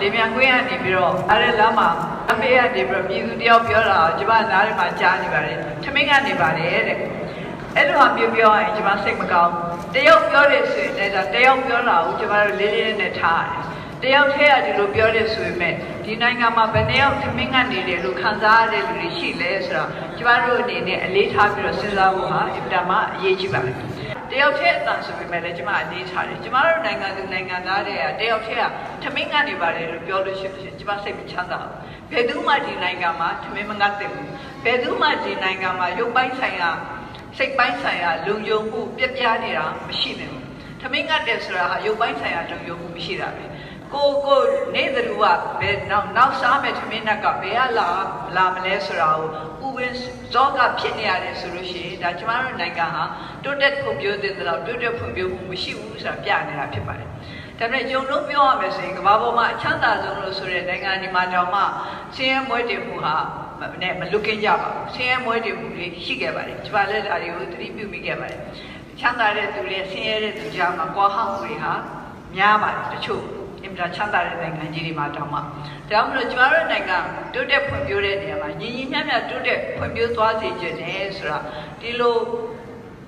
လေမြန်ကွင်းကနေပြီးတော့အဲ့ဒီလမ်းမှာအမေကနေပြီးတော့ပြည်သူတယောက်ပြောတာကျမနားထဲမှာကြားနေပါတယ်ထမင်းကနေပါတယ်တဲ့အဲ့လိုဟာပြောရင်ကျမစိတ်မကောင်းတယောက်ပြောတယ်ဆိုရင်လည်းဒါတယောက်ပြောတာကိုကျမတို့လေးလေးနဲ့ထားတယ်တယောက်ထဲကဒီလိုပြောတယ်ဆိုပေမဲ့ဒီနိုင်ငံမှာဘယ်နှယောက်ထမင်းကနေတယ်လို့ခံစားရတဲ့လူတွေရှိလဲဆိုတော့ကျမတို့အနေနဲ့အလေးထားပြီးတော့စဉ်းစားဖို့ဟာအင်တာမှာအရေးကြီးပါတယ်တယောက်ထဲအတန်ဆိုပေမဲ့လည်းကျမအနေထားတယ်ကျမတို့နိုင်ငံသူနိုင်ငံသားတွေကတယောက်ထဲကထမင်းကနေပါတယ်လို့ပြောလို့ရှိရင်ကျမစိတ်မချမ်းသာဘူးဘယ်သူမှဒီနိုင်ငံမှာထမင်းမငတ်သင့်ဘူးဘယ်သူမှဒီနိုင်ငံမှာရုပ်ပိုင်းဆိုင်ရာစိတ်ပိုင်းဆိုင်ရာလုံခြုံမှုပြပြနေတာမရှိသင့်ဘူးထမင်းငတ်တယ်ဆိုတာဟာရုပ်ပိုင်းဆိုင်ရာလုံခြုံမှုမရှိတာပဲကိုနေသူကဘယ်နောက်စားမဲ့ထမင်းနက်ကဘယ်ကလာမလဲဆိုတာကိုဥပင်းဇောကဖြစ်နေရတယ်ဆိုလို့ရှိရင်ဒါကျမတို့နိုင်ငံဟာတိုးတက်ဖွံ့ဖြိုးတဲ့တော့တိုးတက်ဖွံ့ဖြိုးမှုမရှိဘူးဆိုတာပြနေတာဖြစ်ပါတယ်ဒါပေမဲ့ဂျုံလုံးပြောရမယ်ဆိုရင်ကမ္ဘာပေါ်မှာအချမ်းသာဆုံးလို့ဆိုတဲ့နိုင်ငံဒီမှာတောင်မှဆင်းရဲမွဲတေမှုဟာနဲ့မလွတ်ကင်းကြပါဘူးဆင်းရဲမွဲတေမှုတွေရှိခဲ့ပါတယ်ကျမလည်းဒါတွေကိုသတိပြုမိခဲ့ပါတယ်ချမ်းသာတဲ့သူတွေဆင်းရဲတဲ့သူကြားမှာကွာဟမှုတွေဟာများပါတယ်တချို့အင်တာချမ်းသာတဲ့နိုင်ငံကြီးတွေမှာတောင်မှဒါကြောင့်မလို့ကျမတို့နိုင်ငံတိုးတက်ဖွံ့ဖြိုးတဲ့နေရာမှာညီညီမျှမျှတိုးတက်ဖွံ့ဖြိုးသွားစေချင်တယ်ဆိုတာဒီလို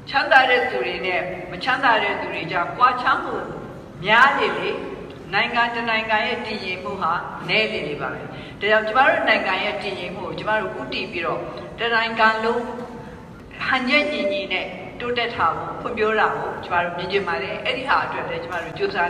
ချမ်းသာတဲ့သူတွေနဲ့မချမ်းသာတဲ့သူတွေကြားကွာခြားမှုများနေလေနိုင်ငံတနိုင်ငံရဲ့တည်ငြိမ်မှုဟာနည်းနေပါပဲဒါကြောင့်ကျမတို့နိုင်ငံရဲ့တည်ငြိမ်မှုကိုကျမတို့ဥတည်ပြီးတော့တနိုင်ငံလုံးဟန်ချက်ညီညီနဲ့တိုးတက်တာကိုဖွံ့ဖြိုးတာကိုကျမတို့မြင်ချင်ပါတယ်အဲ့ဒီဟာအတွက်လည်းကျမတို့ကြိုးစား